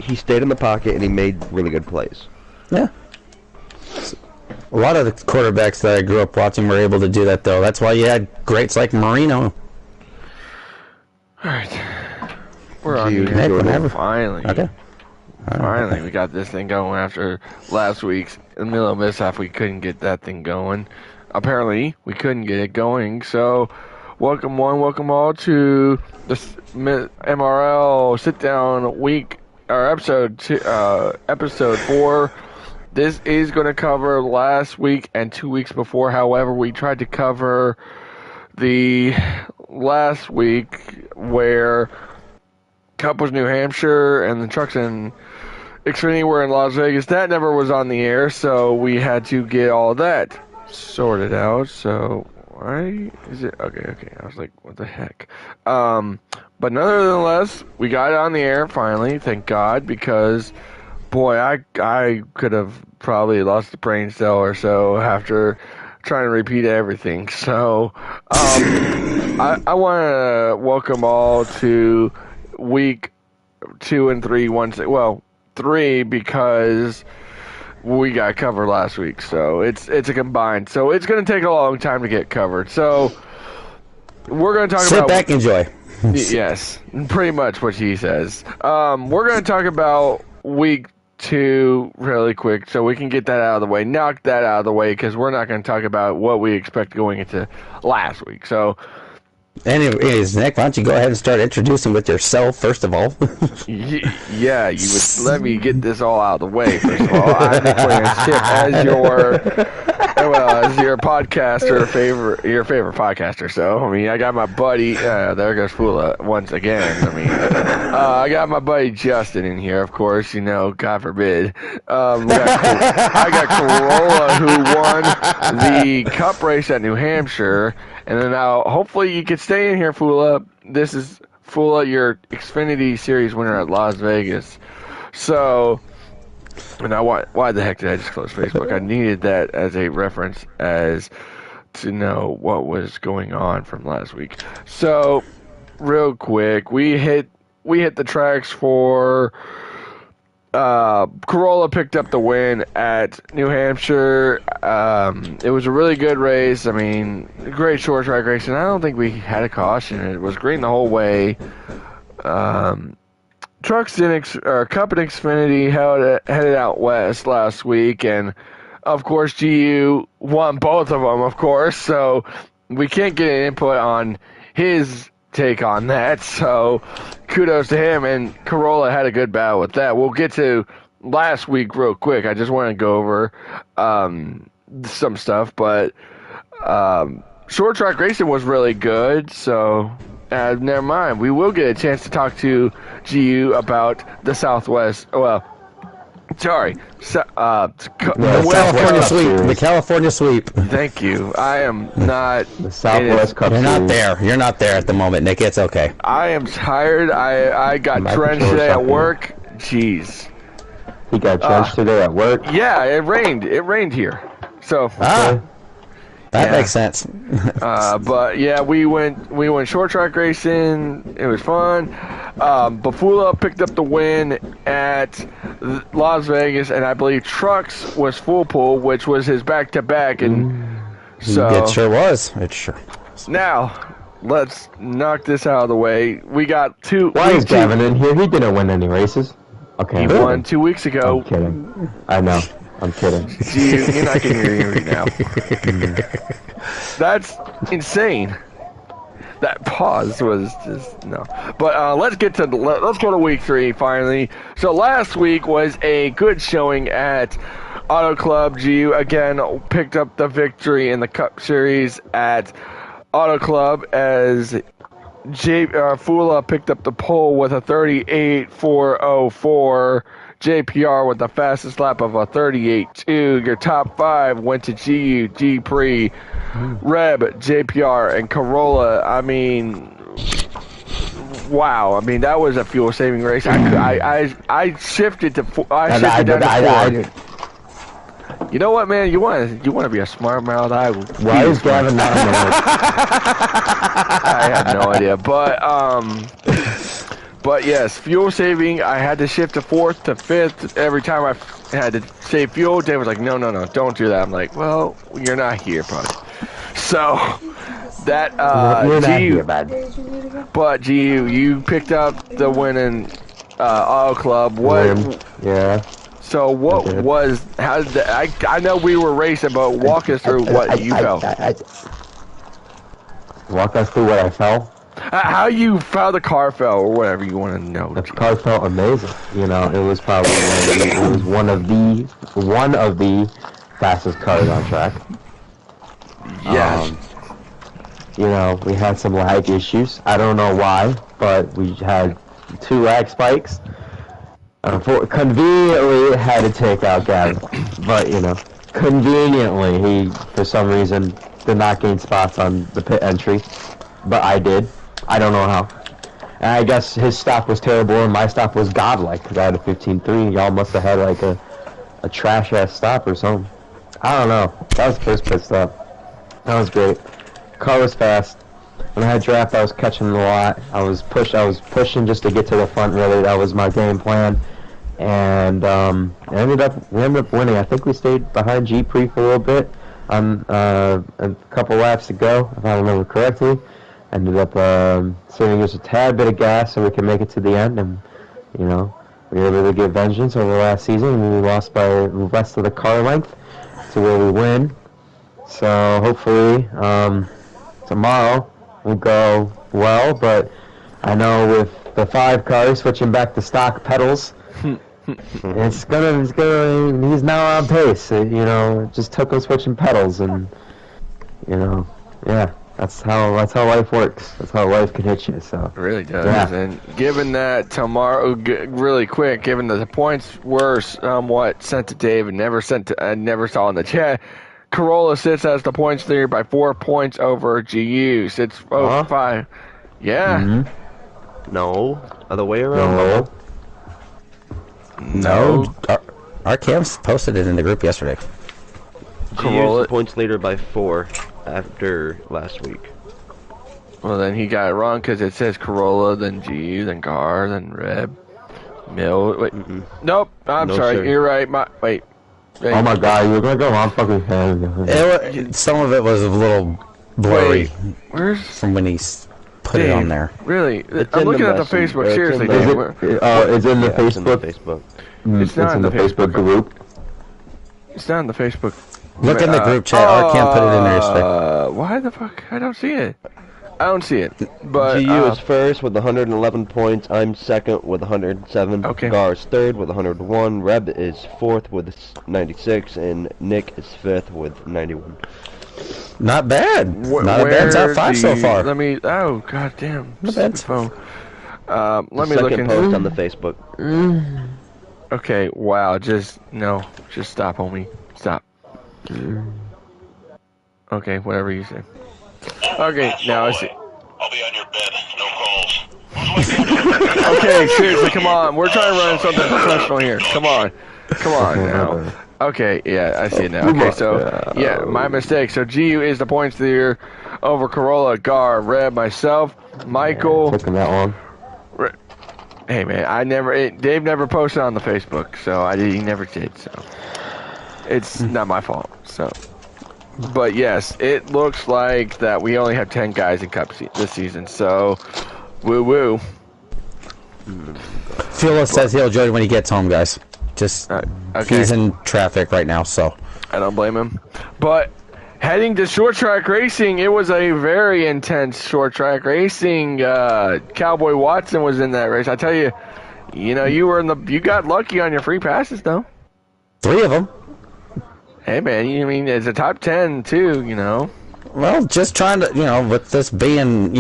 he stayed in the pocket and he made really good plays. Yeah. A lot of the quarterbacks that I grew up watching were able to do that, though. That's why you had greats like Marino. All right. We're on whenever. Finally. Okay. Finally, we got this thing going after last week's in the middle of mishap. We couldn't get that thing going. Apparently, we couldn't get it going. So, welcome welcome all to this MRL Sit-Down week, or episode 4. This is going to cover last week and 2 weeks before. However, we tried to cover the last week where Cup was New Hampshire and the Trucks and Xfinity were in Las Vegas. That never was on the air, so we had to get all that sorted out. So why is it okay? I was like, what the heck? But nonetheless, we got it on the air finally. Thank God, because boy, I could have probably lost a brain cell or so after trying to repeat everything. So I want to welcome all to week 2 and 3. Well, 3 because we got covered last week, so it's a combined. So it's going to take a long time to get covered. So we're going to talk about. Sit back, enjoy. Yes, pretty much what she says. We're going to talk about week 2 really quick, so we can get that out of the way, knock that out of the way, because we're not going to talk about what we expect going into last week. So. Anyways, Nick, why don't you go ahead and start introducing with yourself, first of all? Yeah, you would let me get this all out of the way, first of all. I'm Nick as your podcaster, your favorite podcaster. So, I mean, I got my buddy, there goes Fula once again. I mean, I got my buddy Justin in here, of course, God forbid. I got Corolla, who won the Cup race at New Hampshire. And then now, hopefully you can stay in here, Fula. This is Fula, your Xfinity Series winner at Las Vegas. So, and now why the heck did I just close Facebook? I needed that as a reference as to know what was going on from last week. So, real quick, we hit the tracks for Corolla picked up the win at New Hampshire. It was a really good race. I mean, great short track race, and I don't think we had a caution. It was green the whole way. Trucks in Cup and Xfinity headed out west last week, and of course GU won both of them, of course. So we can't get an input on his take on that, so kudos to him, and Corolla had a good battle with that. We'll get to last week real quick. I just want to go over some stuff, but short track racing was really good, so never mind. We will get a chance to talk to GU about the Southwest. Well, sorry, California sweep. The California sweep. Thank you. I am not the Southwest Cup. You're not there. You're not there at the moment, Nick. It's okay. I am tired. I got drenched today at work. Jeez. He got drenched today at work. Yeah, it rained. It rained here. So. That makes sense. But yeah, we went short track racing. It was fun. Bafula picked up the win at Las Vegas, and I believe Trucks was full pull, which was his back-to-back, and so it sure was. It sure was. Now, let's knock this out of the way. We got two. Why is Gavin in here? He didn't win any races. Okay, he won 2 weeks ago. I'm kidding. I know. I'm kidding. You're not getting your right now. That's insane. That pause was just no. But let's go to week 3 finally. So last week was a good showing at Auto Club. GU again picked up the victory in the Cup Series at Auto Club as Fula picked up the pole with a 38.404. JPR with the fastest lap of a 38.2. Your top 5 went to GU, G-Pre, Reb, JPR, and Corolla. I mean, wow. I mean, that was a fuel-saving race. I shifted to down to 4. You know what, man? You want to be a smart mouth? Why is Gavin not on the list? I have no idea, but But yes, fuel saving, I had to shift to 4th to 5th. Every time I had to save fuel, Dave was like, no, don't do that. I'm like, well, you're not here, bud. So, that, You're not GU, here, bud. but GU, you picked up the winning auto club. What? Yeah. So what was, how did I know we were racing, but walk us through what you felt. Walk us through what I felt. How you found the car fell, or whatever you want to know. The car felt amazing. You know, it was probably one of the fastest cars on track. Yes. You know, we had some lag issues. I don't know why, but we had 2 lag spikes. Conveniently had to take out Gavin, but you know, conveniently he, for some reason, did not gain spots on the pit entry, but I did. I don't know how. And I guess his stop was terrible and my stop was godlike, because I had a 15.3. Y'all must have had like a trash-ass stop or something. I don't know. That was the first pit stop. That was great. Car was fast. When I had draft, I was catching a lot. I was pushing just to get to the front, really. That was my game plan. And we ended up winning. I think we stayed behind G-Pre for a little bit. A couple laps to go, if I remember correctly. Ended up saving just a tad bit of gas so we could make it to the end, and you know, we were able to get vengeance over last season, and we lost by the rest of the car length to where we win. So hopefully tomorrow will go well, but I know with the 5 cars switching back to stock pedals, he's now on pace. You know, it just took him switching pedals, and you know, yeah. That's how life works. That's how life can hit you. So it really does. Yeah. And given that tomorrow, really quick, given that the points were somewhat sent to Dave and never saw in the chat, Corolla sits as the points leader by 4 points over GU. Sits 5. Yeah. Mm-hmm. No, other way around. No. Our Cam's posted it in the group yesterday. Corolla GU's the points leader by 4 after last week. Well, then he got it wrong because it says Corolla, then GU, then Gar, then Reb, Mill. Wait, nope. I'm sorry. Sir. You're right. Wait. Oh my God, you're gonna go on fucking head. Some of it was a little blurry. Where's from when he put it on there? Really? It's I'm in looking the at the message. Facebook. It's Seriously, in the- Dave. It's in the Facebook. It's in the Facebook. It's not in the Facebook group. It's not in the Facebook. Look in the group chat. Our Cam put it in there yesterday. Why the fuck? I don't see it. I don't see it. But GU is first with 111 points. I'm second with 107. Okay. Gar is third with 101. Reb is fourth with 96, and Nick is fifth with 91. Not bad. Not a bad top 5 so far. Let me. Oh god damn. Not bad. Phone. Let me look Second in. post on the Facebook. Okay. Wow. Just stop, homie. Stop. Okay. Whatever you say. Okay. Now I see. I'll be on your bed. No calls. Okay. Seriously. Come on. We're trying to run something professional here. Come on. Come on now. Okay, yeah, I see it now. Okay, so, yeah, my mistake. So, GU is the points leader over Corolla, Gar, Reb, myself, Michael. Taking that long. Hey, man, Dave never posted on the Facebook, so he never did, so. It's not my fault, so. But, yes, it looks like that we only have 10 guys in Cup this season, so, woo-woo. Philo says he'll join when he gets home, guys. Just okay. He's in traffic right now, so I don't blame him. But heading to short track racing, it was a very intense short track racing. Cowboy Watson was in that race. I tell you, you got lucky on your free passes though. 3 of them. Hey man, it's a top 10 too. Well, just trying to, with this being,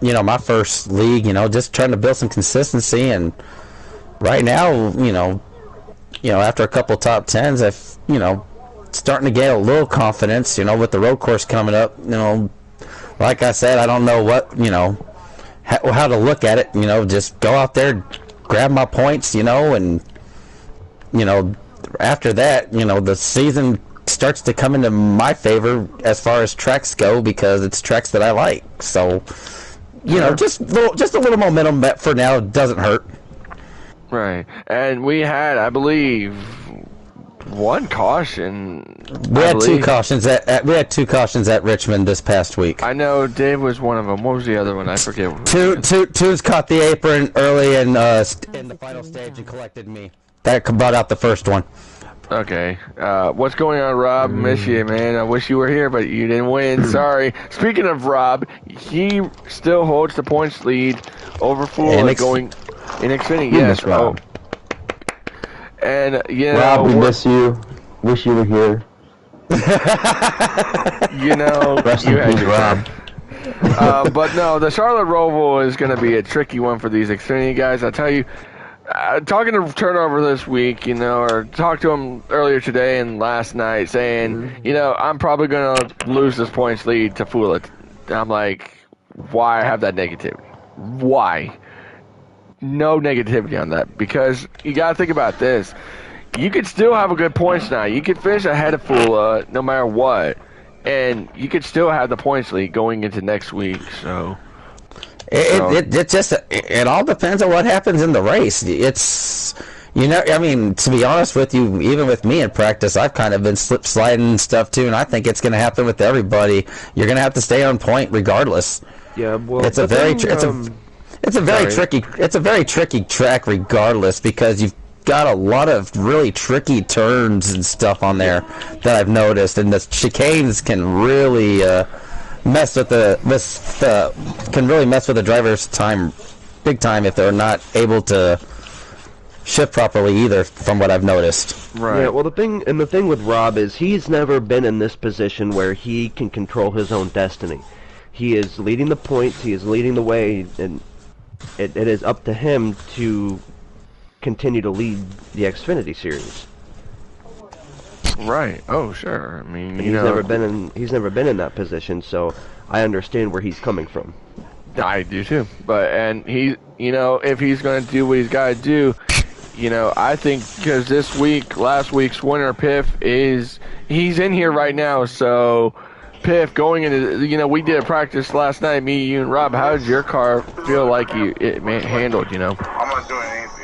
my first league, just trying to build some consistency. And right now, after a couple of top 10s, starting to gain a little confidence, with the road course coming up, like I said, I don't know what, how to look at it, just go out there, grab my points, and, after that, the season starts to come into my favor as far as tracks go, because it's tracks that I like. So, you know, just a little momentum bet for now doesn't hurt. Right. And we had, I believe, one caution. We had two cautions at Richmond this past week. I know Dave was one of them. What was the other one? I forget. Two's caught the apron early in the final stage and collected me. That brought out the first one. Okay. What's going on, Rob? Miss you, man. I wish you were here, but you didn't win. Sorry. Speaking of Rob, he still holds the points lead over Fula going in Xfinity. Yes, Rob. And, you know... Rob, we miss you. Wish you were here. You know... Rest in peace, Rob. But no, the Charlotte Roval is going to be a tricky one for these Xfinity guys. I tell you... talking to Turnover this week, you know, or talked to him earlier today and last night, saying, you know, I'm probably going to lose this points lead to Fool. I'm like, why have that negativity? Why? No negativity on that, because you got to think about this. You could still have a good points now. You could finish ahead of Fool no matter what, and you could still have the points lead going into next week, so... It all depends on what happens in the race. It's, you know, I mean, to be honest with you, even with me in practice, I've kind of been slip sliding and stuff too, and I think it's going to happen with everybody. You're going to have to stay on point regardless. Yeah, well, it's a very tricky track regardless, because you've got a lot of really tricky turns and stuff on there that I've noticed, and the chicanes can really mess with the driver's time big time if they're not able to shift properly either, from what I've noticed. Right. Yeah, well, the thing with Rob is he's never been in this position where he can control his own destiny. He is leading the points, he is leading the way, and it is up to him to continue to lead the Xfinity series. Right. Oh, sure. I mean, he's never been in that position, so I understand where he's coming from. I do too. And he, you know, if he's going to do what he's got to do, you know, I think because last week's winner, Piff, he's in here right now. So, Piff, going into, you know, we did a practice last night, me, you, and Rob. How did your car feel like it handled? You know. I'm not doing anything.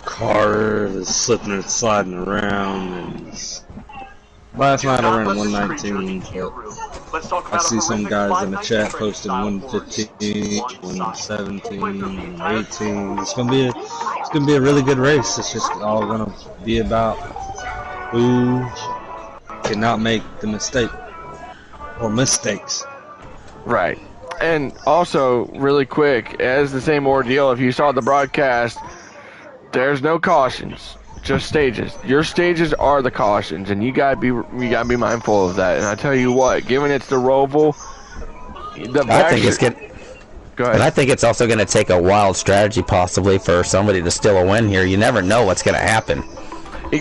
Car is slipping and sliding around, and last night I ran 119. I see some guys in the chat posting 115, 117, 18. It's gonna be a really good race. It's just all gonna be about who cannot make the mistake or mistakes. Right. And also, really quick, as the same ordeal, if you saw the broadcast, there's no cautions, just stages. Your stages are the cautions, and you gotta be mindful of that. And I tell you what, given it's the Roval, Go ahead. And I think it's also going to take a wild strategy possibly for somebody to steal a win here. You never know what's going to happen.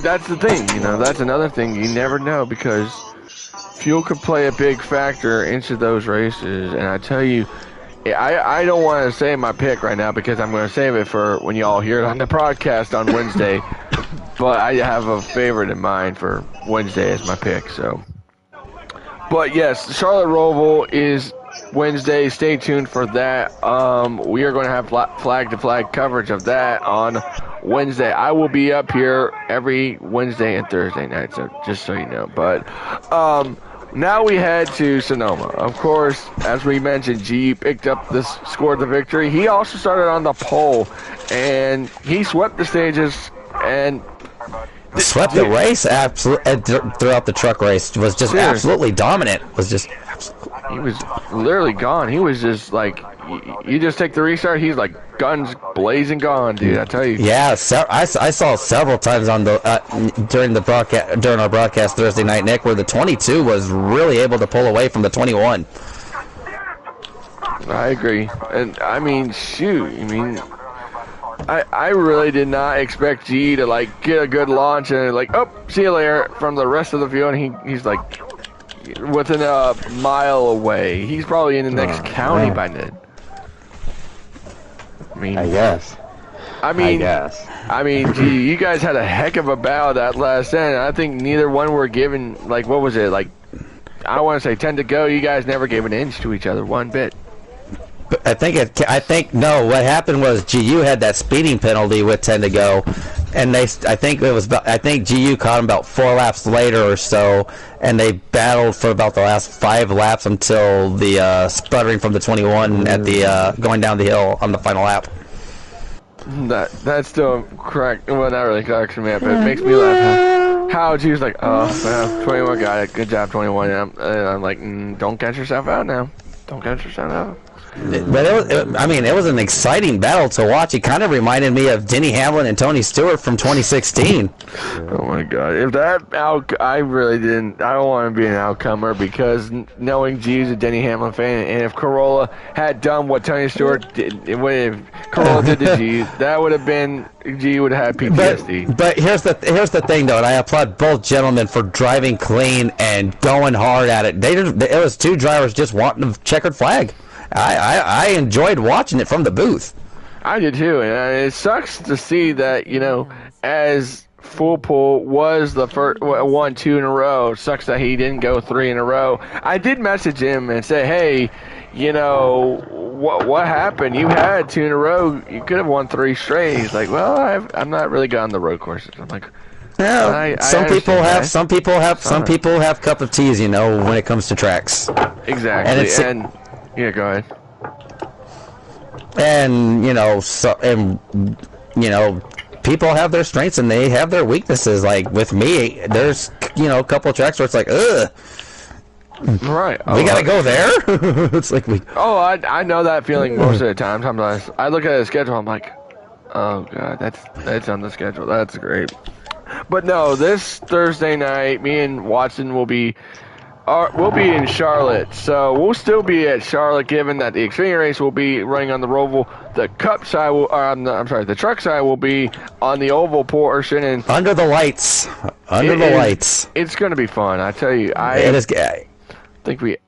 That's the thing, you know. That's another thing. You never know, because fuel could play a big factor into those races. And I tell you, I don't want to say my pick right now because I'm going to save it for when you all hear it on the broadcast on Wednesday. But I have a favorite in mind for Wednesday as my pick. So, but yes, the Charlotte Roval is Wednesday. Stay tuned for that. We are going to have flag-to-flag coverage of that on Wednesday. I will be up here every Wednesday and Thursday night, so just so you know. But now we head to Sonoma. Of course, as we mentioned, G scored the victory. He also started on the pole, and he swept the stages and swept the race throughout the truck race. Was just absolutely dominant. He was literally gone. He was just like, you just take the restart, he's like guns blazing gone, dude. I tell you. Yeah, I saw several times on the during our broadcast Thursday night, Nick, where the 22 was really able to pull away from the 21. I agree, and I mean, shoot, I really did not expect G to like get a good launch and like, oh, see you later from the rest of the field. And he's like within a mile away. He's probably in the next county by then. I guess. I mean, gee, you guys had a heck of a battle that last end. I think neither one were given, like, what was it, like I want to say 10 to go. You guys never gave an inch to each other, one bit. I think no. What happened was GU had that speeding penalty with 10 to go, and I think GU caught him about 4 laps later or so, and they battled for about the last 5 laps until the sputtering from the 21 at the going down the hill on the final lap. That's still correct. Well, not really cracks me up, but it makes me laugh. How GU's like, oh, well, 21 got it. Good job, 21. And I'm like, don't catch yourself out now. Don't catch yourself out. But it was an exciting battle to watch. It kind of reminded me of Denny Hamlin and Tony Stewart from 2016. Oh my God! If that I really didn't. I don't want to be an outcomer because knowing G's a Denny Hamlin fan, and if Corolla had done what Tony Stewart did, if Corolla did to G, that would have been G would have had PTSD. But here's the thing though, and I applaud both gentlemen for driving clean and going hard at it. It was 2 drivers just wanting a checkered flag. I enjoyed watching it from the booth. I did too, and it sucks to see that, as Full Pool was the first 1, 2 in a row. It sucks that he didn't go 3 in a row. I did message him and say, hey, what happened? You had 2 in a row. You could have won 3 straight. He's like, well, I'm not really good on the road courses. I'm like, yeah, some people have cup of teas, when it comes to tracks. Exactly. Yeah, go ahead. And people have their strengths and they have their weaknesses. Like with me, there's a couple of tracks where it's like, ugh. Right. We gotta go there. It's like we. Oh, I know that feeling most of the time. Sometimes I look at the schedule, I'm like, oh God, that's on the schedule. That's great. But no, this Thursday night, me and Watson will be in Charlotte, so we'll still be at Charlotte. Given that the Xfinity race will be running on the Roval, the Cup side the truck side will be on the oval portion and under the lights. It's going to be fun. I tell you, it is. I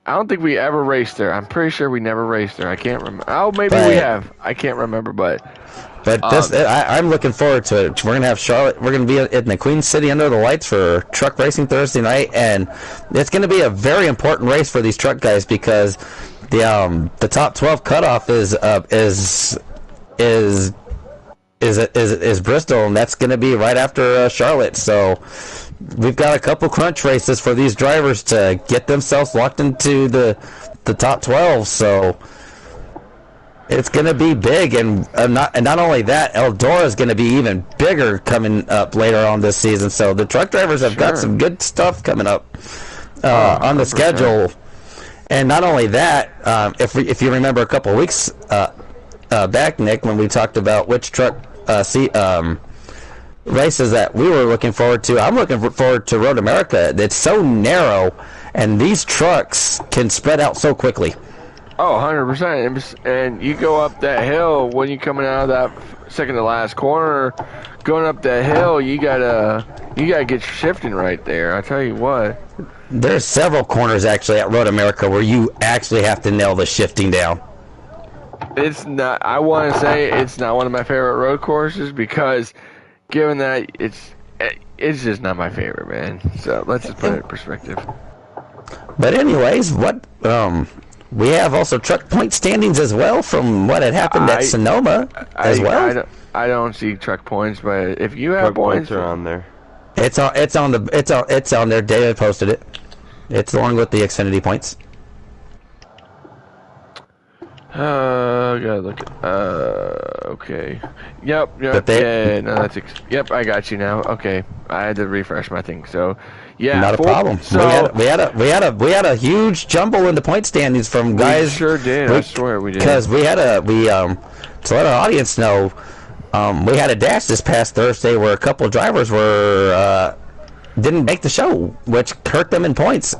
don't think we ever raced there. I'm pretty sure we never raced there. I can't remember. Oh, maybe we have. I can't remember, but I'm looking forward to it. We're gonna have Charlotte. We're gonna be in the Queen City under the lights for truck racing Thursday night, and it's gonna be a very important race for these truck guys because the top 12 cutoff is Bristol, and that's gonna be right after Charlotte. So we've got a couple crunch races for these drivers to get themselves locked into the top 12. So. It's going to be big, and not only that, Eldora is going to be even bigger coming up later on this season. So the truck drivers have got some good stuff coming up on the schedule. And not only that, if you remember a couple of weeks back, Nick, when we talked about which truck races that we were looking forward to, I'm looking forward to Road America. It's so narrow, and these trucks can spread out so quickly. Oh, 100%. And you go up that hill when you're coming out of that second to last corner, going up that hill, you gotta get shifting right there. I tell you what. There's several corners actually at Road America where you actually have to nail the shifting down. It's not. I want to say it's not one of my favorite road courses because, given that it's just not my favorite, man. So let's just put it in perspective. But anyways, we have also truck point standings as well from what had happened at Sonoma as well. I don't see truck points, but if you have truck points are on there. It's on there. David posted it. It's along with the Xfinity points. Gotta look at, okay. Yep, yep, I got you now. Okay. I had to refresh my thing, so yeah. Not a problem. So we had a huge jumble in the point standings from guys. We sure did, I swear we did. Because to let our audience know, we had a dash this past Thursday where a couple of drivers didn't make the show, which hurt them in points.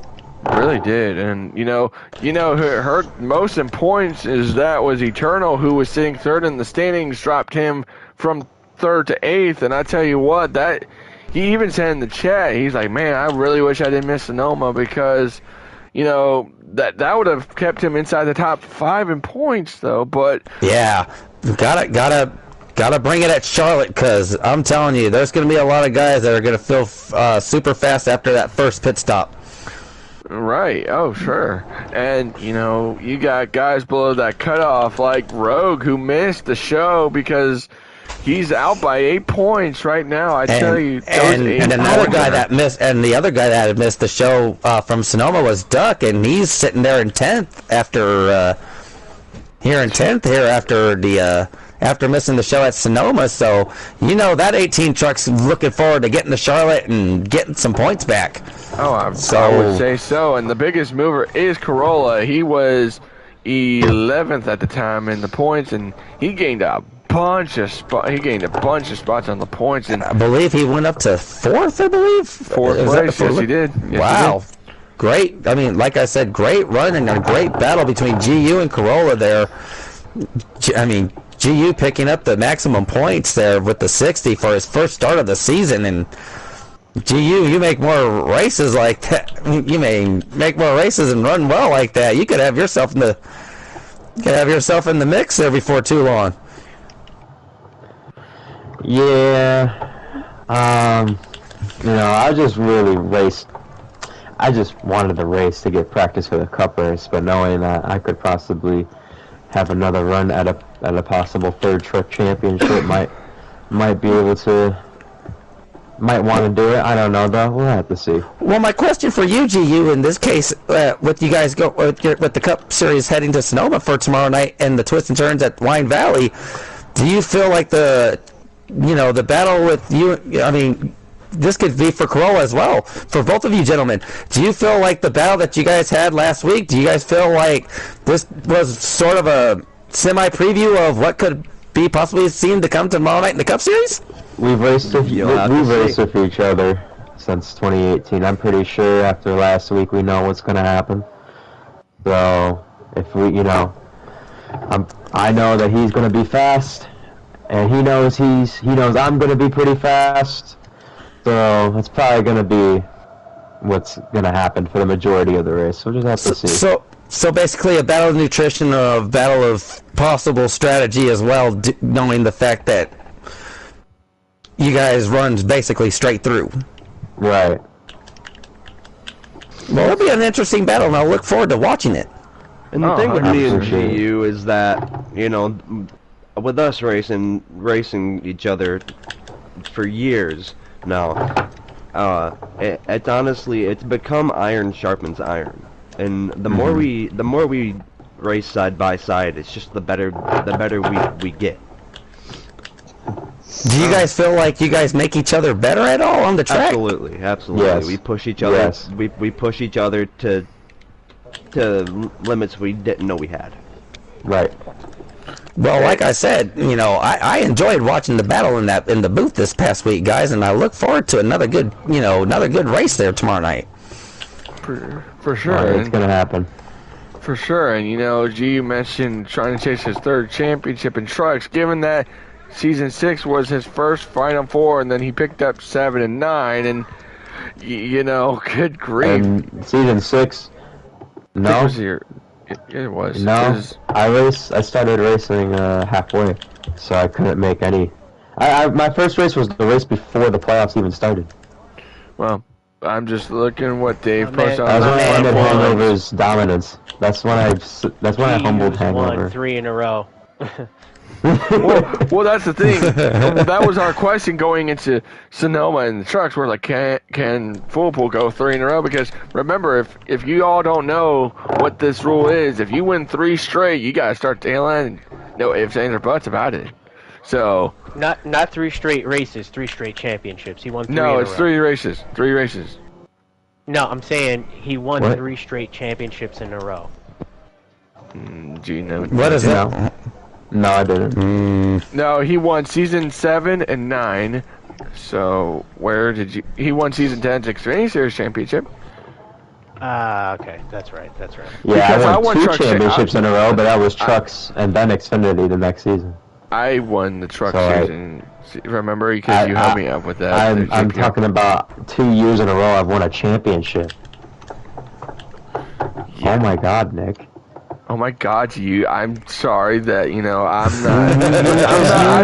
Really did, and who hurt most in points was Eternal, who was sitting third in the standings, dropped him from third to eighth, and I tell you what, that he even said in the chat, he's like, man, I really wish I didn't miss Sonoma because, that would have kept him inside the top 5 in points, though. But yeah, gotta bring it at Charlotte because I'm telling you, there's gonna be a lot of guys that are gonna feel super fast after that first pit stop. Right. Oh, sure. And, you got guys below that cutoff like Rogue who missed the show because he's out by 8 points right now. I tell you, and another guy that missed, and the other guy that had missed the show from Sonoma was Duck, and he's sitting there in 10th after after missing the show at Sonoma. So that 18 truck's looking forward to getting to Charlotte and getting some points back. Oh, I would say so. And the biggest mover is Corolla. He was 11th at the time in the points, and he gained a bunch of spots on the points. And I believe he went up to 4th. I believe 4th place. Yes, he did. Yes, wow. He did. Great. I mean, like I said, great run and a great battle between GU and Corolla there. I mean, GU picking up the maximum points there with the 60 for his first start of the season, and GU, you make more races like that. You may make more races and run well like that. You could have yourself in the mix there before too long. Yeah. I just really raced. I just wanted the race to get practice for the Cup race, but knowing that I could possibly have another run at a possible third truck championship might be able to. Might want to do it. I don't know though. We'll have to see. Well, my question for you, GU, in this case, with you guys with the Cup Series heading to Sonoma for tomorrow night and the twists and turns at Wine Valley, do you feel like the battle with you? I mean, this could be for Corolla as well. For both of you gentlemen, do you feel like the battle that you guys had last week? Do you guys feel like this was sort of a semi-preview of what could be possibly seen to come tomorrow night in the Cup Series? We've raced with each other since 2018. I'm pretty sure after last week we know what's going to happen. So if we, I know that he's going to be fast, and he knows I'm going to be pretty fast. So it's probably going to be what's going to happen for the majority of the race. We'll just have to see. So basically a battle of nutrition, a battle of possible strategy as well, knowing the fact that you guys run basically straight through. Right. Well, it'll be an interesting battle, and I'll look forward to watching it. And the thing with me and GU is that, with us racing each other for years now, it's honestly, it's become iron sharpens iron. And the more we race side by side, it's just the better we get. Do you guys feel like you guys make each other better at all on the track? Absolutely. Yes. We push each other. Yes. We push each other to limits we didn't know we had. Right. Well, like I said, I enjoyed watching the battle in the booth this past week, guys, and I look forward to another good race there tomorrow night. For sure. It's going to happen. For sure. And GU mentioned trying to chase his third championship in trucks, given that Season 6 was his first Final Four, and then he picked up 7 and 9, and, good grief. And Season 6, no. It was. No, I started racing halfway, so I couldn't make any. My first race was the race before the playoffs even started. Well, I'm just looking what Dave posted on. That was when I ended Hangover's dominance. That's when I humbled Hangover. Won 3 in a row. well, that's the thing. That was our question going into Sonoma and the trucks. We're like, can Full Pool go 3 in a row? Because remember, if you all don't know what this rule is, if you win 3 straight, you gotta start tailing. No ifs, ands, or buts about it. So not 3 straight races, 3 straight championships. He won 3 No, in it's a row. 3 races. 3 races. No, I'm saying he won What? 3 straight championships in a row. Do you know? What is that? No, I didn't. No, he won Season 7 and 9. So, he won Season 10's Xfinity Series Championship. Okay, that's right. Yeah, Because I won 2 truck championships in a row, but that was trucks and then Xfinity the next season. I won the truck So season. Remember, because you helped me up with that. I'm talking about 2 years in a row I've won a championship. Yeah. Oh my God, Nick. Oh my God, I'm sorry that I'm not.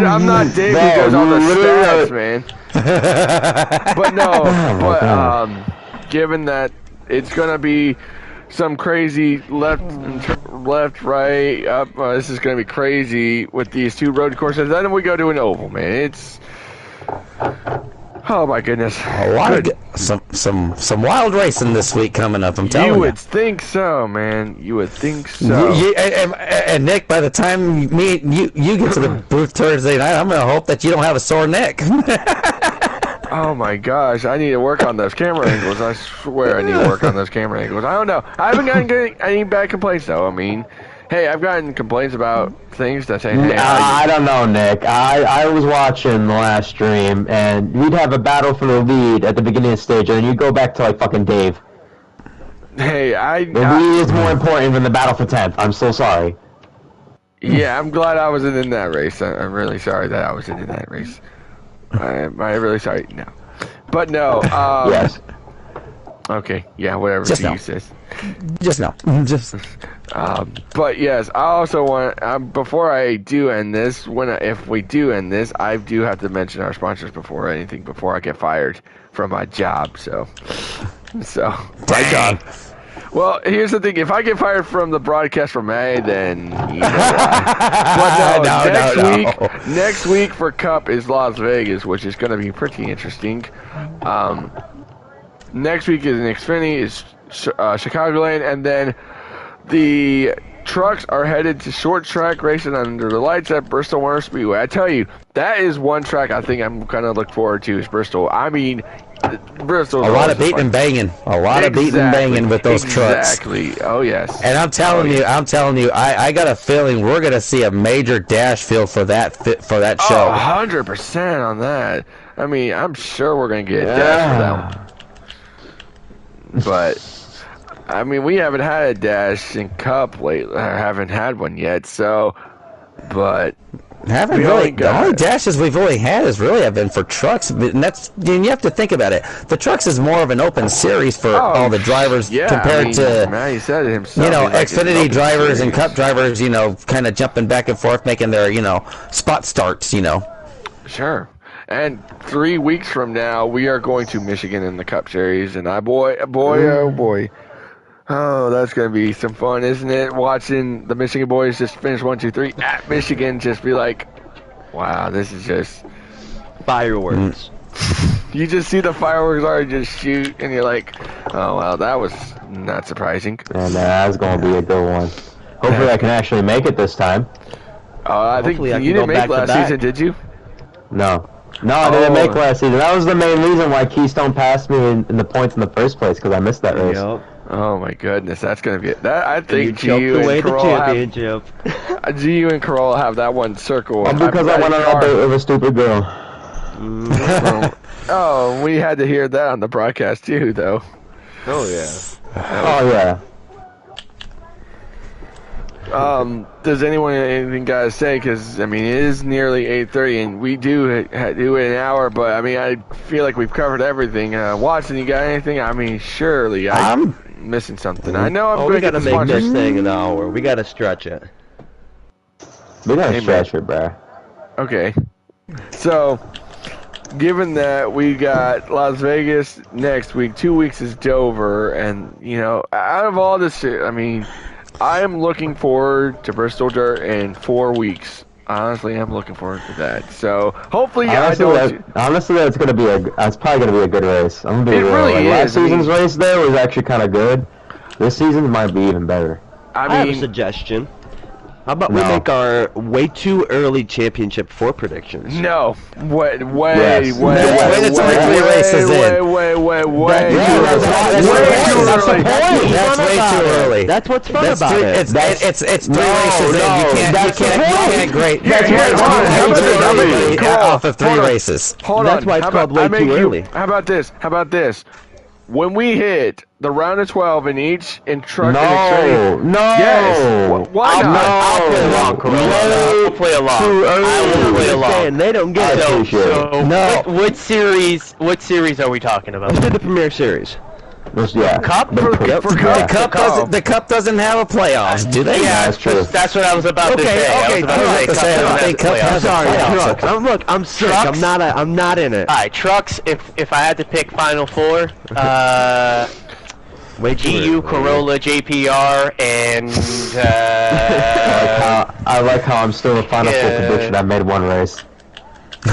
I'm not Dave who goes on the stats, man. But no, given that it's gonna be some crazy left, right, up. This is gonna be crazy with these 2 road courses. Then we go to an oval, man. It's oh my goodness, A lot of some wild racing this week coming up. I'm telling you. You would think so, man. You would think so. And Nick, by the time you get to the booth Thursday night, I'm gonna hope that you don't have a sore neck. Oh my gosh, I need to work on those camera angles. I swear I need to work on those camera angles. I don't know. I haven't gotten any bad complaints though. I mean, hey, I've gotten complaints about things that say, hey, I don't know, Nick. I was watching the last stream, and we'd have a battle for the lead at the beginning of the stage, and then you go back to like fucking Dave. Hey, the lead is more important than the battle for 10th. I'm so sorry. Yeah, I'm glad I wasn't in that race. I'm really sorry that I wasn't in that race. I'm really sorry. No, but no. Yes. Okay. Yeah. Whatever you says. Just no. Just. But yes, I also want before I do end this, if we do end this, I do have to mention our sponsors before anything, before I get fired from my job. So my job. Well, here's the thing: if I get fired from the broadcast for May, then you know why. But next week for Cup is Las Vegas, which is going to be pretty interesting. Next week is in Xfinity, is Chicagoland, and then the trucks are headed to short track racing under the lights at Bristol Motor Speedway. I tell you, that is one track I think I'm going to look forward to is Bristol. I mean, Bristol. A lot of beating and banging. A lot of beating and banging with those trucks. Exactly. Oh yes. And I'm telling you, I got a feeling we're going to see a major dash field for that show. 100% on that. I mean, I'm sure we're going to get a dash for that one. But I mean, we haven't had a dash in Cup lately. I haven't had one yet. So, but. The only dashes we've really had have been for trucks, and you have to think about it. The trucks is more of an open series for all the drivers compared to man, he said it himself. Xfinity drivers and Cup drivers, kind of jumping back and forth, making their spot starts. Sure. And 3 weeks from now, we are going to Michigan in the Cup Series, and oh boy. Oh, that's going to be some fun, isn't it? Watching the Michigan boys just finish 1, 2, 3 at Michigan, just be like, wow, this is just fireworks. You just see the fireworks already just shoot, and you're like, oh, wow, that was not surprising. And that's going to be a good one. Hopefully I can actually make it this time. I think you didn't make last season, did you? No, I didn't make last season. That was the main reason why Keystone passed me in the points in the first place, because I missed that race. Yep. Oh my goodness, that's gonna be it. I think you and Carol and Carol have that one circle. Because I went on a date with a stupid girl. Oh, we had to hear that on the broadcast too, though. Oh yeah. Does anything guys say? Because I mean, it is nearly 8:30, and we do it in an hour. But I mean, I feel like we've covered everything. Watson, you got anything? I mean, surely I'm missing something. I know we got to make this thing an hour. We got to stretch it. We got to stretch it, bro. Okay. So, given that we got Las Vegas next week, 2 weeks is Dover, and out of all this, I mean, I am looking forward to Bristol Dirt in 4 weeks. Honestly, I'm looking forward to that. So hopefully, honestly, that's probably gonna be a good race. I'm gonna be real. Really last season's race there was actually kind of good. This season might be even better. I have a suggestion. How about we make our way too early championship 4 predictions? No. Way too early. That's way too early. That's what's fun about it. It's 3 races in. You can't grade off of 3 races. Hold on. That's why it's called way too early. How about this? When we hit the round of 12 in each truck and Xfinity. No. Yes. Why not? I'll play along. I will play along. They don't get it. So no. What series are we talking about? Let's do the Premier Series. Cup? The Cup doesn't have a playoffs, do they? Yeah, that's true. That's what I was about to say. Look, I'm sick. Trucks? I'm not in it. All right, trucks. If I had to pick Final 4, Way too GU, early. Corolla, JPR, and I like how I'm still the final four Yeah. prediction. I made one race. He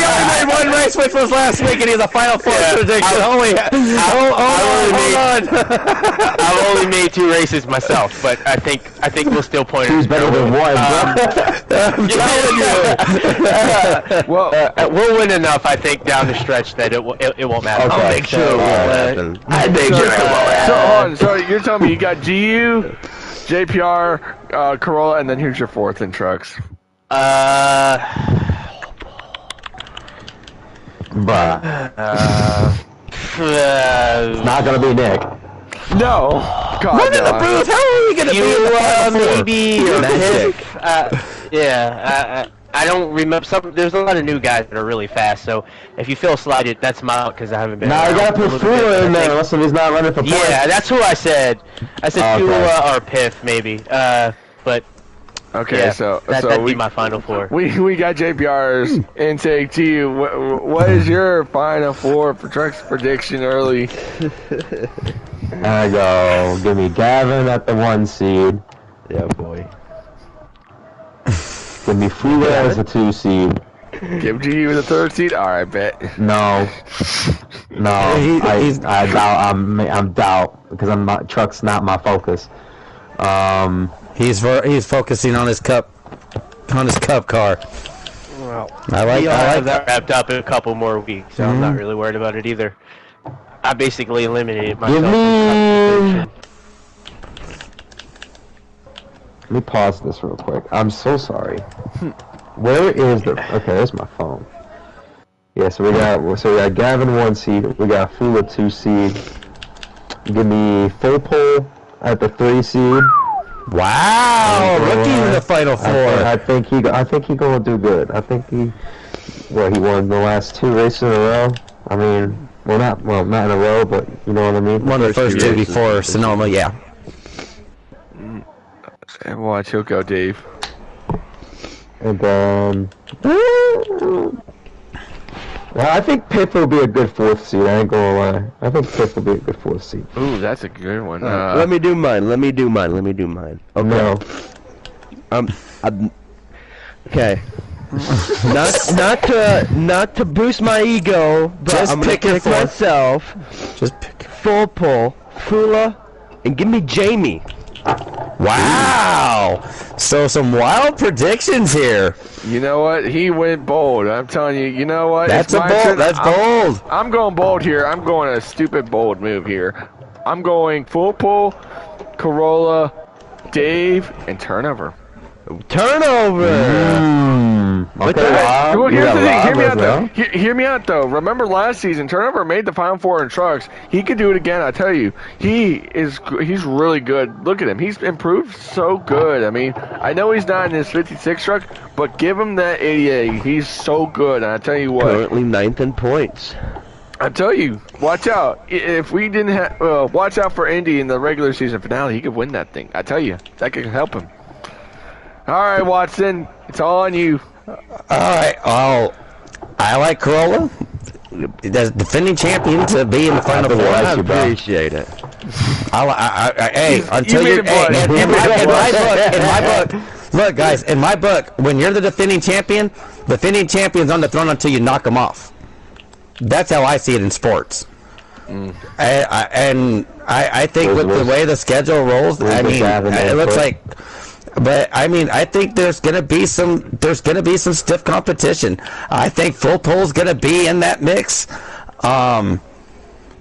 only made one race, which was last week, and he's a final four prediction. Hold on. I've only made 2 races myself, but I think we'll still point. Who's better than one, bro? I'm telling you. Well, We'll win enough, I think, down the stretch that it won't matter. Okay. I'll make sure it won't happen. I think so, hold on, so you're telling me you got GU, JPR, Corolla, and then here's your 4th in trucks. Bruh. It's not gonna be Nick. No. God, What in the no. booth? How are we gonna be in the final four? Maybe or Magic. Piff. I don't remember. There's a lot of new guys that are really fast. So if you feel slighted, that's my out because I haven't been. Now you around gotta a put little bit, Fula but in I there. think- Listen, he's not running for points. Yeah, that's who I said. I said Okay. Fula or Piff maybe. But Okay, yeah, so that'd we be my final 4. we got JPR's intake to you. What is your final 4 for trucks prediction early? I go. Give me Gavin at the 1 seed. Yeah, boy. Give me Fula as the 2 seed. Give GU the 3rd seat. All right, bet. No. No. I doubt. I'm doubt because truck's not my focus. He's focusing on his cup car. Well, I like have that. that wrapped up in a couple more weeks, so I'm not really worried about it either. I basically eliminated myself. Give from me. competition. Let me pause this real quick. I'm so sorry. Where is the? Okay, there's my phone. Yeah, so we got Gavin 1 seed. We got Fula 2 seed. Give me full pole at the 3 seed. Wow, rookie in the final 4. I think he gonna do good. I think he won the last 2 races in a row. I mean, not in a row, but you know what I mean. One of the first 2 before Sonoma, yeah. And watch, he'll go, Dave. And then, well, I think Piff will be a good 4th seed. I ain't gonna lie. I think Piff will be a good 4th seed. Ooh, that's a good one. Let me do mine. Oh no. Okay. not to boost my ego, but Just I'm gonna pick your pick 4. myself. Just pick. Full pull, Fula, and give me Jamie. Wow. So some wild predictions here. You know what? He went bold. I'm telling you. You know what? That's It's a my bold. turn. That's bold. I'm going bold here. I'm going a stupid bold move here. I'm going full pull, Corolla, Dave, and turnover. Turnover. Okay. Well, You here's got the thing. Hear me Rob out as though. well. Hear me out though. Remember last season, Turnover made the Final Four in trucks. He could do it again. I tell you, he's really good. Look at him. He's improved so good. I mean, I know he's not in his 56 truck, but give him that 88. He's so good. And I tell you what. Currently 9th in points. I tell you, watch out. If we didn't have, watch out for Indy in the regular season finale. He could win that thing. I tell you, that could help him. All right, Watson, it's all on you. Alright, I like Corolla. The defending champion to be in the final 4. I appreciate it. Hey, until made you're it blush. in my book, look guys, in my book, when you're the defending champion's on the throne until you knock him off. That's how I see it in sports. I think with the way the schedule rolls, I mean, it looks like. But I mean, I think there's gonna be some stiff competition. I think full pull's gonna be in that mix.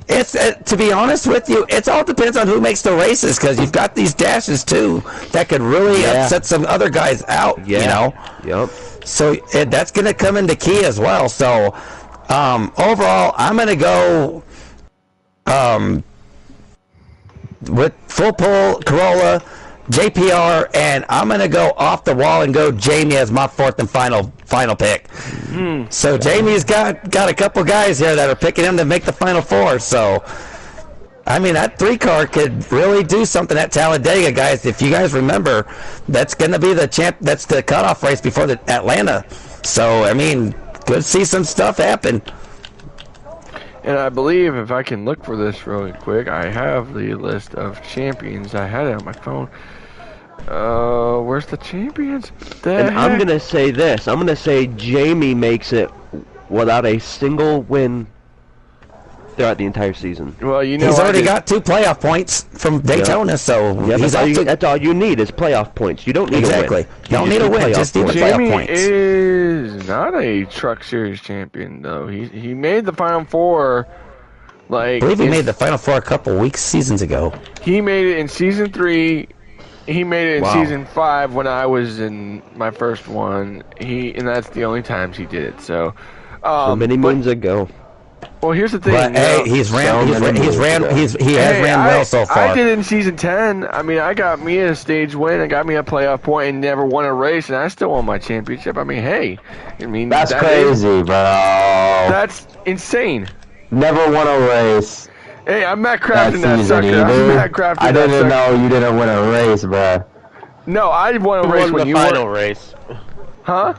It's to be honest with you, it all depends on who makes the races because you've got these dashes too that could really upset some other guys out. You know. Yep. So that's gonna come into key as well. So overall, I'm gonna go with full pull Corolla. JPR, and I'm gonna go off the wall and go Jamie as my 4th and final pick. So Jamie's got a couple guys here that are picking him to make the final 4. So I mean that 3 car could really do something at Talladega, guys. If you guys remember, that's gonna be the that's the cutoff race before the Atlanta. So I mean, could see some stuff happen. And I believe if I can look for this really quick, I have the list of champions. I had it on my phone. Where's the champions? I'm gonna say this. I'm gonna say Jamie makes it without a single win throughout the entire season. Well, you know, he's already got 2 playoff points from Daytona, so he's that's all you need is playoff points. You don't need a win. You don't need a win, just need the playoff points. Jamie is not a Truck Series champion, though. He made the Final Four. I believe he made the Final Four a couple seasons ago. He made it in Season 3. He made it in Season 5 when I was in my first one. And that's the only times he did it. So many moons ago. Well, here's the thing. But hey, he has ran well so far. I did it in Season 10. I mean, I got me a stage win. I got me a playoff point and never won a race, and I still won my championship. I mean, hey. That's crazy, bro. That's insane. Never won a race. Hey, I'm Matt Crafton that sucker. I'm Matt Crafton I didn't know you didn't win a race, bro. No, I won a race when you won. The final race. Huh?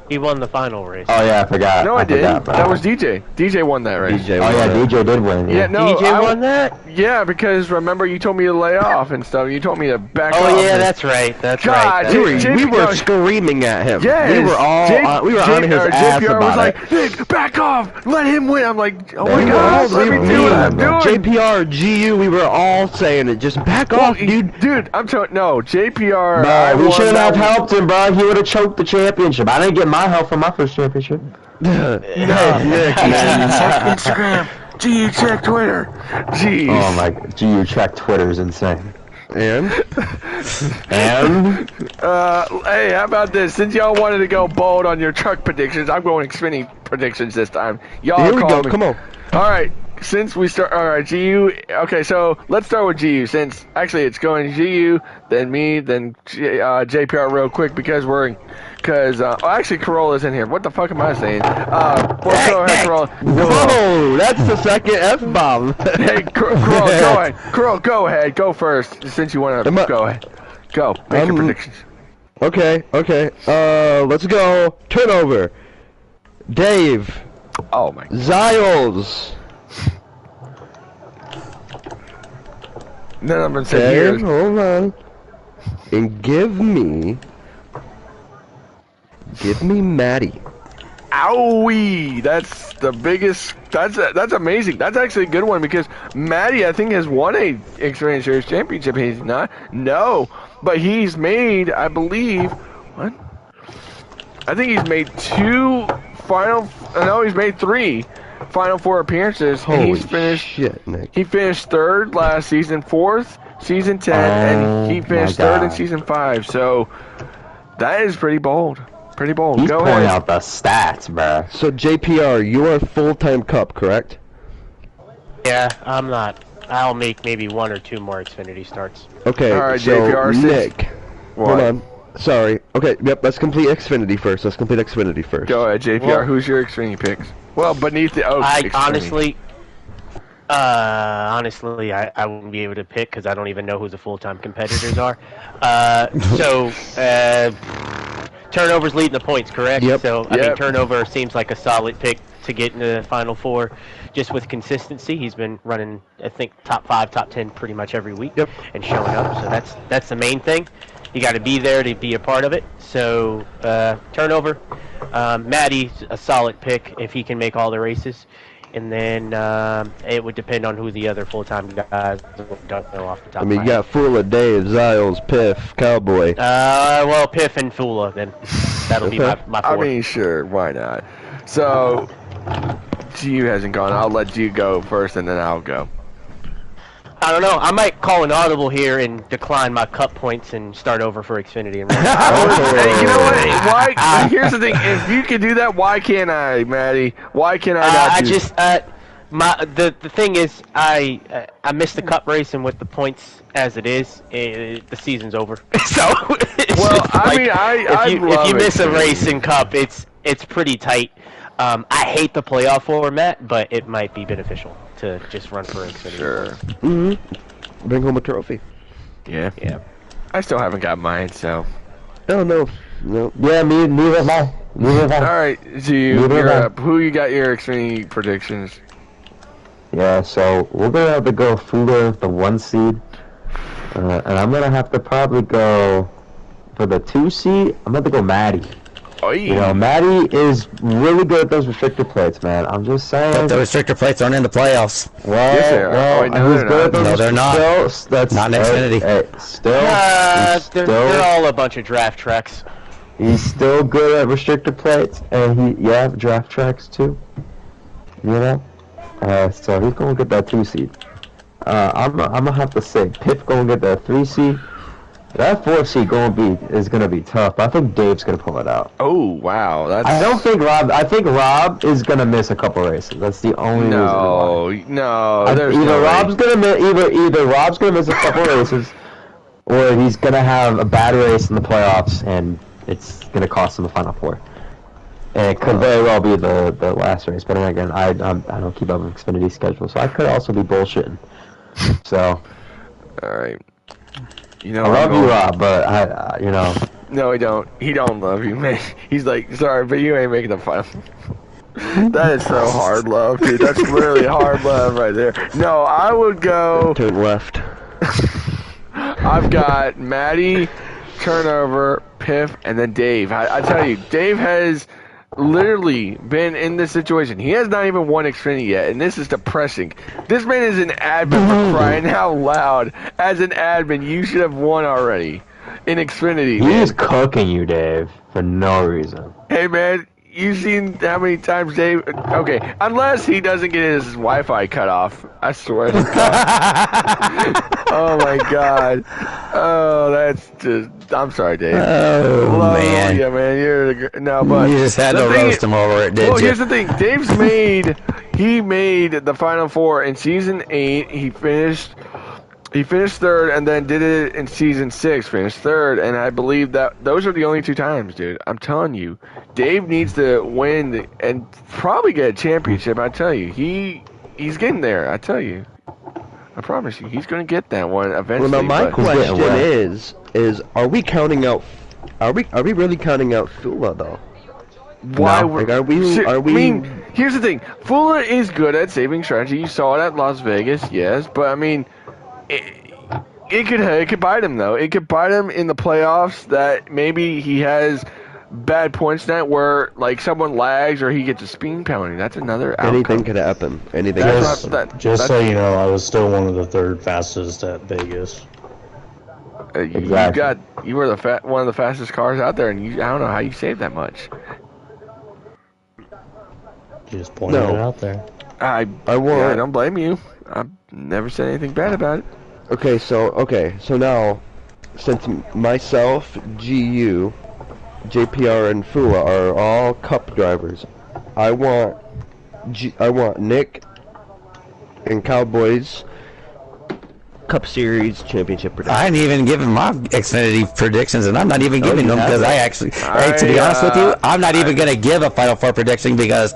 He won the final race. Oh yeah, I forgot. No, I didn't. That was DJ. DJ won that race. DJ did win. Yeah, no, DJ won that? Yeah, because remember you told me to lay off and stuff. You told me to back off. Oh yeah, that's right. That's God, right. We were screaming at him. Yes. We were all we were on his ass JPR about was like, Nick, back off. Let him win. I'm like, oh my God, God, let me do what I'm doing. JPR, GU, we were all saying it. Just back off, dude. Dude, I'm telling no, JPR. Bro, we shouldn't have helped him, bro. He would have choked the championship. I didn't get my help from my first championship. No, Nick, check Instagram. GU check Twitter. Jeez. Oh my, GU check Twitter is insane. And? Hey, how about this? Since y'all wanted to go bold on your truck predictions, I'm going Xfinity predictions this time. Y'all Here we go. Me. Come on. All right. Since we start, all right, GU. Okay, so let's start with GU. Since actually it's going GU, then me, then JPR real quick because actually Corolla's in here. What the fuck am I saying? Well, go ahead, Corolla. Whoa, that's the second F-bomb. Hey, Corolla, go ahead. Corolla, go ahead. Go first, since you want to go ahead. Go. Make your predictions. Okay. Let's go. Turnover. Dave. Oh my. Ziles. None of them said here. Hold on. And give me Maddie. Owie! That's the biggest. That's amazing. That's actually a good one because Maddie, I think, has won a Xfinity Series championship. He's not. No, but he's made, I believe, what? I think he's made 2 final. No, he's made 3 Final Four appearances. Holy he's finished, shit, Nick. He finished 3rd last season, 4th season 10, and he finished 3rd in season 5. So that is pretty bold. Pretty bold. He's Go pulling ahead. out the stats, bruh. So JPR, you are full-time Cup, correct? Yeah, I'm not. I'll make maybe 1 or 2 more Xfinity starts. Okay, all right, so JPR, Nick. What? Hold on. Sorry. Okay, yep, let's complete Xfinity first. Go ahead, JPR. Well, who's your Xfinity picks? Well, beneath the I Xfinity. honestly, I wouldn't be able to pick because I don't even know who the full-time competitors are. Turnovers leading the points, correct? Yep. So, I mean, Turnover seems like a solid pick to get into the Final Four just with consistency. He's been running, I think, top 5, top 10 pretty much every week and showing up. So that's the main thing. You got to be there to be a part of it. So, Turnover. Maddie's a solid pick if he can make all the races. And then it would depend on who the other full-time guys don't know off the top. I mean, you got Fula, Dave, Ziles, Piff, Cowboy. Well, Piff and Fula, then that'll be my 4. I mean, sure, why not? So, GU hasn't gone. I'll let you go first, and then I'll go. I don't know. I might call an audible here and decline my Cup points and start over for Xfinity. Hey, you know what? Why? Here's the thing. If you can do that, why can't I, Maddie? Why can't I not do the thing is, I missed the Cup race, and with the points as it is, the season's over. So, well, I mean, if you miss a race in Cup, it's pretty tight. I hate the playoff format, but it might be beneficial to just run for Xfinity. Sure. Bring home a trophy. Yeah. I still haven't got mine, so. Oh, no. Yeah, neither have I. Neither have I. All right, G, Neither you're have I. up. Who you got your Xfinity predictions? Yeah, so we're gonna have to go Fuller with the 1 seed, and I'm gonna have to probably go for the 2 seed. I'm gonna have to go Maddie. Oy. You know, Maddie is really good at those restrictor plates, man. I'm just saying. But the restrictor plates aren't in the playoffs. Well, Yes, they are. well, Oh, wait, no, he's they're good at not. those. No, they're not. Still, that's Not in Xfinity. Still, They're all a bunch of draft tracks. he's still good at restrictor plates, and draft tracks too. You know, so he's gonna get that 2 seed. I'm gonna have to say Pip gonna get that 3 seed. That 4 seed is gonna be tough. But I think Dave's gonna pull it out. Oh, wow. That's... I don't think Rob. I think Rob is gonna miss a couple races. That's the only reason why. No. There's Either no Rob's way. gonna miss. Either Rob's gonna miss a couple races, or he's gonna have a bad race in the playoffs, and it's gonna cost him the Final Four. And it could very well be the last race. But then again, I don't keep up with Xfinity's schedule, so I could also be bullshitting. So. All right. You know, I love you, Rob, but I you know. No, he don't. He don't love you, man. He's like, sorry, but you ain't making the final. That is so hard love, dude. That's really hard love right there. No, I would go. Turn left. I've got Maddie, Turnover, Piff, and then Dave. I tell you, Dave has literally been in this situation. He has not even won Xfinity yet, and this is depressing. This man is an admin for crying out loud. As an admin, you should have won already in Xfinity. He's cooking you, Dave, for no reason. Hey, man, you seen how many times Dave... Okay, unless he doesn't get his Wi-Fi cut off. I swear to God. Oh, my God. Oh, that's just... I'm sorry, Dave. Oh, man. Yeah, man, you're... No, but... You just had to roast him over it, did well, you? here's the thing. Dave's made... He made the Final Four in Season 8. He finished 3rd, and then did it in Season 6. Finished 3rd, and I believe that those are the only 2 times, dude. I'm telling you. Dave needs to win and probably get a championship, I tell you. He's getting there, I tell you. I promise you, he's going to get that one eventually. Well, now my but- question is are we counting out? Are we really counting out Fula though? Why? No. Like, are we? I mean, here's the thing. Fuller is good at saving strategy. You saw it at Las Vegas, yes, but I mean, it could bite him though. It could bite him in the playoffs. That maybe he has bad points net where like someone lags or he gets a speed penalty. That's another outcome. Anything could happen. Anything. That's Could not- happen. that- Just that's- so you know, I was still one of the 3rd fastest at Vegas. Exactly. You were one of the fastest cars out there, and I don't know how you saved that much. Just pointing No. it out there. I don't blame you. I've never said anything bad about it. Okay, so now, since myself, GU, JPR, and Fua are all Cup drivers, I want Nick and Cowboys Cup Series championship prediction. I ain't even giving my Xfinity predictions, and I'm not even giving you them because haven't. to be honest with you, I'm not even going to give a Final Four prediction because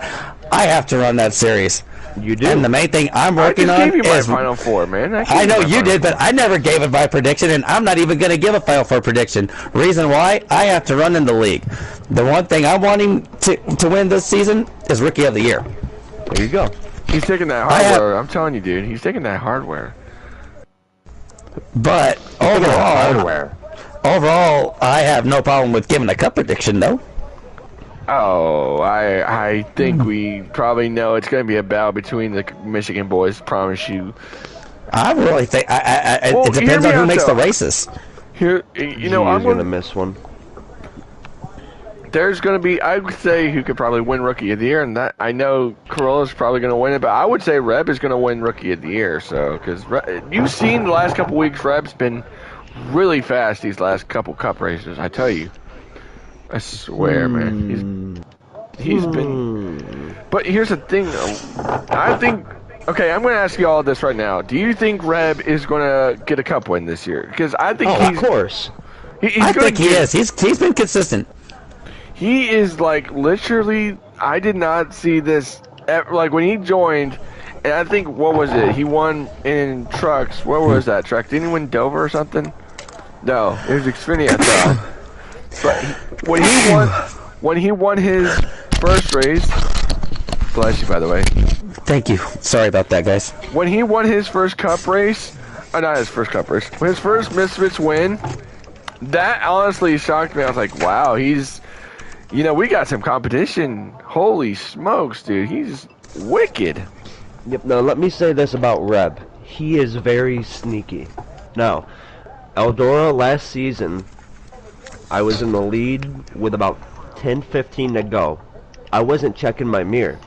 I have to run that series. You do. And the main thing I'm working I just on gave you my is... Final Four, man. I know you did, but I never gave it my prediction, and I'm not even going to give a Final Four prediction. Reason why? I have to run in the league. The one thing I'm wanting to win this season is Rookie of the Year. There you go. He's taking that hardware. I'm telling you, dude. He's taking that hardware. But overall, I have no problem with giving a Cup prediction, though. Oh, I think we probably know it's going to be a battle between the Michigan boys. Promise you. I really think Well, it depends hear on me who out, makes though. the races. Here, you know, I'm I'm gonna going to miss one. There's going to be, I would say, who could probably win Rookie of the Year, and that I know Corolla's probably going to win it, but I would say Reb is going to win Rookie of the Year. So, because you've seen the last couple weeks, Reb's been really fast these last couple Cup races. I tell you, I swear, man, he's been. But here's the thing, though. I think. Okay, I'm going to ask you all this right now. Do you think Reb is going to get a Cup win this year? Because I think Of course. I think he is. He's been consistent. He is like literally. I did not see this like when he joined, and I think what was it? He won in trucks. What was that truck? Didn't he win Dover or something? No, it was Xfinity, I thought. But when when he won his first race, bless you, by the way. Thank you. Sorry about that, guys. When he won his first Cup race, not his first Cup race, his first Misfits win, that honestly shocked me. I was like, wow, he's, you know, we got some competition. Holy smokes, dude, he's wicked. Yep. Now let me say this about Reb. He is very sneaky. Now, Eldora last season, I was in the lead with about 10-15 to go. I wasn't checking my mirror.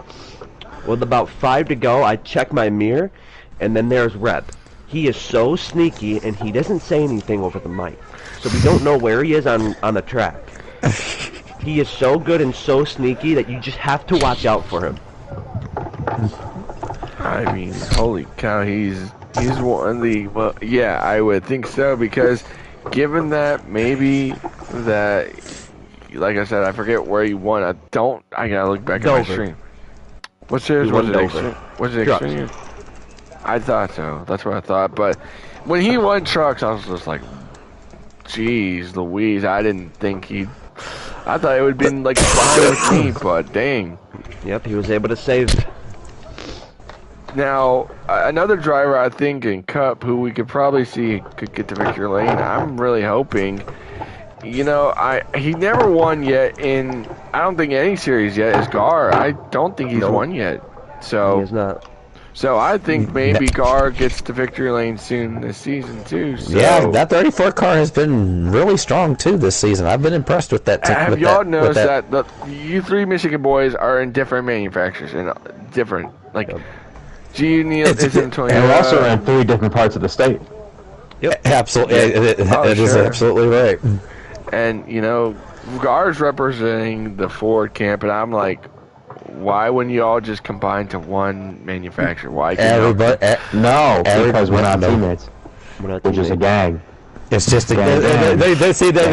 With about 5 to go, I check my mirror, and then there's Reb. He is so sneaky, and he doesn't say anything over the mic. So we don't know where he is on the track. He is so good and so sneaky that you just have to watch out for him. I mean, holy cow, he's one of the, well, yeah, I would think so, because given that maybe that, like I said, I forget where he won. I gotta look back at my stream. What's his? Was it Xfinity? I thought so. That's what I thought. But when he won trucks, I was just like, "Jeez, Louise!" I didn't think he'd. I thought it would have been like fine with me, but dang. Yep, he was able to save. Now, another driver I think in Cup who we could probably see could get to victory lane. I'm really hoping. You know, he never won yet in, I don't think any series yet, is Gar. I don't think he's won yet. So He is not. So I think maybe Gar gets to victory lane soon this season too. So. Yeah, that 34 car has been really strong too this season. I've been impressed with that. Have y'all noticed that you three Michigan boys are in different manufacturers and different, like, G Neil is in Toyota. And we're also in 3 different parts of the state. Yep, absolutely. It is absolutely right. And, you know, Gar's representing the Ford camp, and I'm like, why wouldn't you all just combine to one manufacturer? Why can't everybody? No, because we're not teammates. We're just a gang. It's just a gang. They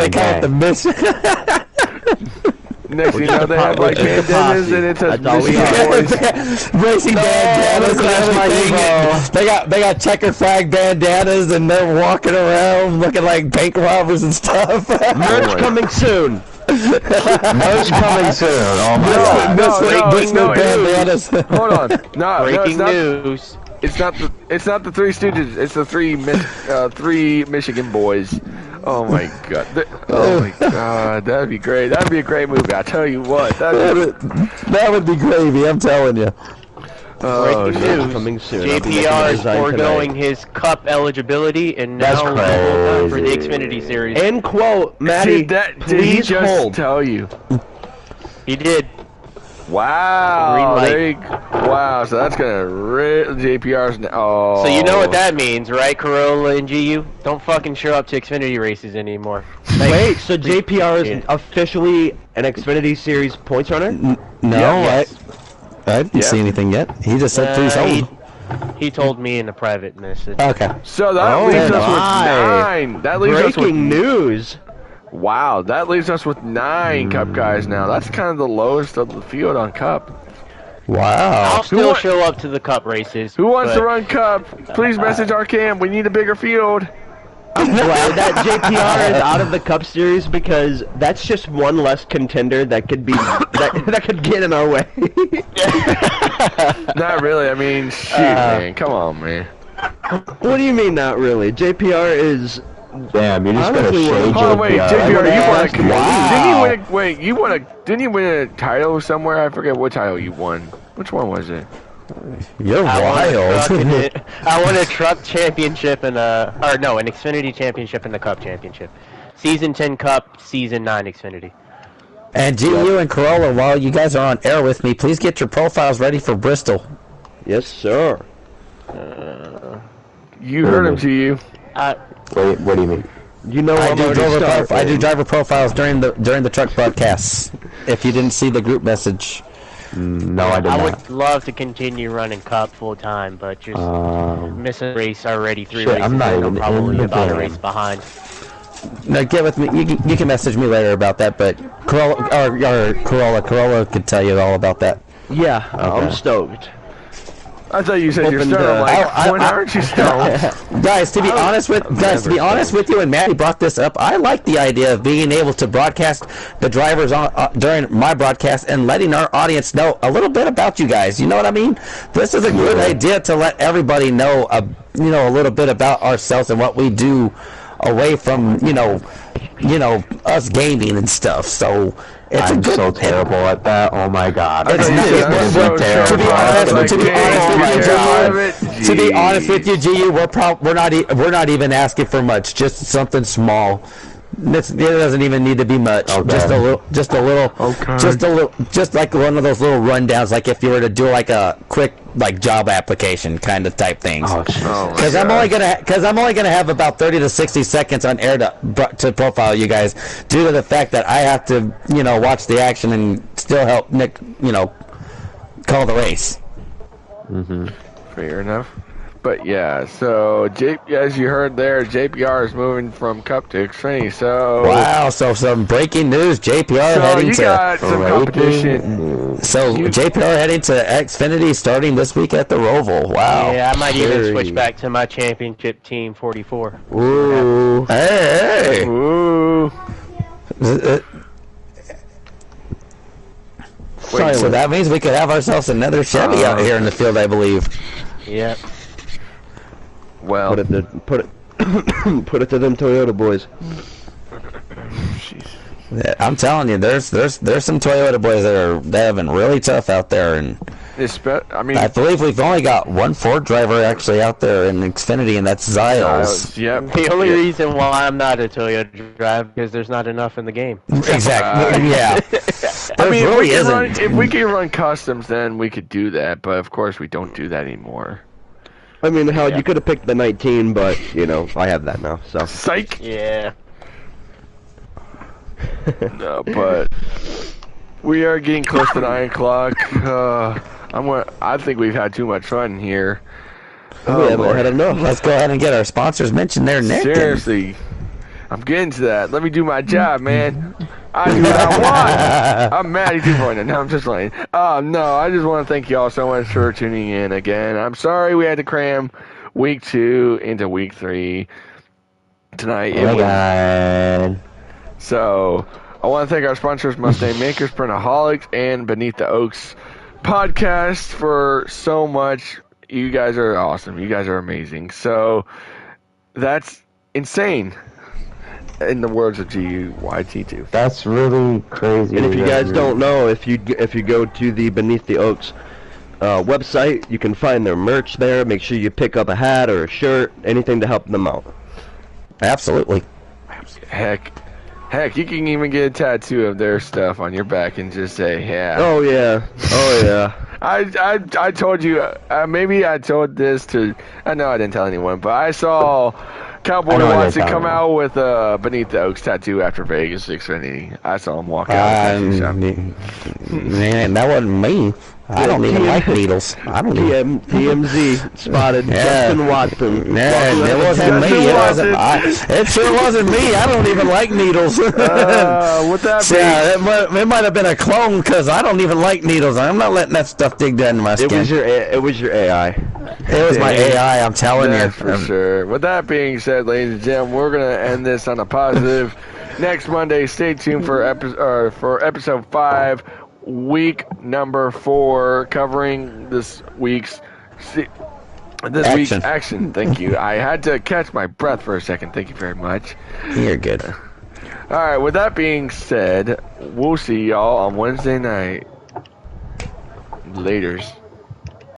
call it the mission. Next thing you know, they have like bandanas and it says Michigan boys. Racing bandanas and everything. They got checker flag bandanas and they're walking around looking like bank robbers and stuff. Merch coming soon. Merch coming soon. Oh my No, bandanas. Hold on. No, Breaking news. It's not the Three Stooges. It's the three Michigan boys. Oh my god. Oh my god. That'd be great. That'd be a great movie. I tell you what. That would be gravy. I'm telling you. Breaking news. Coming soon. JPR is foregoing his Cup eligibility and now for the Xfinity Series. End quote, Matty. Did he just hold. Tell you? He did. Wow. Wow. So that's gonna JPR's. Oh. So you know what that means, right, Corolla and GU? Don't fucking show up to Xfinity races anymore. Wait, so JPR is officially an Xfinity Series points runner? No, I didn't see anything yet. He just said 3 sold. He told me in a private message. Okay. So that leaves us with 9. That leaves us with breaking news. Wow, that leaves us with 9 Cup guys now. That's kind of the lowest of the field on Cup. Wow. I'll still show up to the Cup races. Who wants to run Cup? Please message our cam. We need a bigger field. I'm glad that JPR is out of the Cup Series because that's just one less contender that could be that could get in our way. Not really. I mean, shoot, man. Come on, man. What do you mean, not really? JPR is. Damn, you're just gonna shade JPR. Oh wait, JPR, you won a. Didn't you win a title somewhere? I forget what title you won. Which one was it? You're wild. I won a truck championship and an Xfinity championship and the Cup championship. Season 10 Cup, Season 9 Xfinity. And GU and Corolla, while you guys are on air with me, please get your profiles ready for Bristol. Yes, sir. You heard him, GU. Wait, what do you mean? You know I do driver profiles during the truck broadcasts. If you didn't see the group message. No, I did not. I would love to continue running Cup full time, but just missing a race already 3 races. I'm not even probably in the about a game. race behind. No, get with me. You can message me later about that, but Corolla could tell you all about that. Yeah, I'm stoked. I thought you said you're Opened, stoned. I'm like, when I- aren't you stoned? Guys, to be honest with you, and Matty brought this up, I like the idea of being able to broadcast the drivers on during my broadcast and letting our audience know a little bit about you guys. You know what I mean? This is a good idea to let everybody know, a little bit about ourselves and what we do away from, us gaming and stuff. So it's I'm a good, so terrible at that. Oh my god. It's not- That's so terrible. to be honest with you, GU, we're not even asking for much. Just something small. It doesn't even need to be much. Okay. Just a little, Okay. just like one of those little rundowns. Like if you were to do like a quick job application kind of type things. Oh, jeez. Because I'm only gonna have about 30 to 60 seconds on air to profile you guys, due to the fact that I have to watch the action and still help Nick call the race. Fair enough. But yeah, so as you heard there, JPR is moving from Cup to Xfinity. So Wow! So some breaking news: JPR so heading you to got some competition. JPR heading to Xfinity starting this week at the Roval. Wow! Yeah, I might even Scary. switch back to my championship team, 44. Ooh! Hey! Ooh. So that means we could have ourselves another Chevy out here in the field, I believe. Yep. Well, Put it to them Toyota boys. Yeah, I'm telling you, there's some Toyota boys that have been really tough out there, and I believe we've only got one Ford driver actually out there in Xfinity, and that's Ziles. Yep. The only reason why I'm not a Toyota driver because there's not enough in the game. Exactly. Yeah. I mean, really if we could run customs, then we could do that. But of course, we don't do that anymore. I mean, hell, you could have picked the 19, but I have that now. So Psych. Yeah. No, but we are getting close to 9 o'clock. I think we've had too much fun here. we haven't had enough. Let's go ahead and get our sponsors mentioned there, Nick. Seriously, I'm getting to that. Let me do my job, man. I do what I want. I'm Matty 2.0. No, I'm just playing. No, I just want to thank you all so much for tuning in again. I'm sorry we had to cram week 2 into week 3 tonight. Oh my god. So, I want to thank our sponsors, Mustang Makers, Printaholics, and Beneath the Oaks podcast for so much. You guys are awesome. You guys are amazing. So, that's insane. In the words of GUYT2. That's really crazy. And if you guys don't know, if you go to the Beneath the Oaks website, you can find their merch there. Make sure you pick up a hat or a shirt, anything to help them out. Absolutely. Heck, you can even get a tattoo of their stuff on your back and just say, yeah. Oh yeah. I told you, maybe I told this to, I know I didn't tell anyone, but I saw Cowboy Watson come out with a Beneath the Oaks tattoo after Vegas Xfinity. I saw him walk out of the tattoo shop. Man, that wasn't me. I don't even like needles. I don't even. TMZ spotted Justin Watson. Yeah, it wasn't me. It sure wasn't me. I don't even like needles. What that be? Yeah, it might have been a clone because I don't even like needles. I'm not letting that stuff dig down into my skin. It was your AI. It was my AI. I'm telling you. For sure. With that being said, ladies and gentlemen, we're gonna end this on a positive. Next Monday, stay tuned for episode 5. Week number 4, covering this week's action. Thank you. I had to catch my breath for a second. Thank you very much. You're good. All right. With that being said, we'll see y'all on Wednesday night. Laters.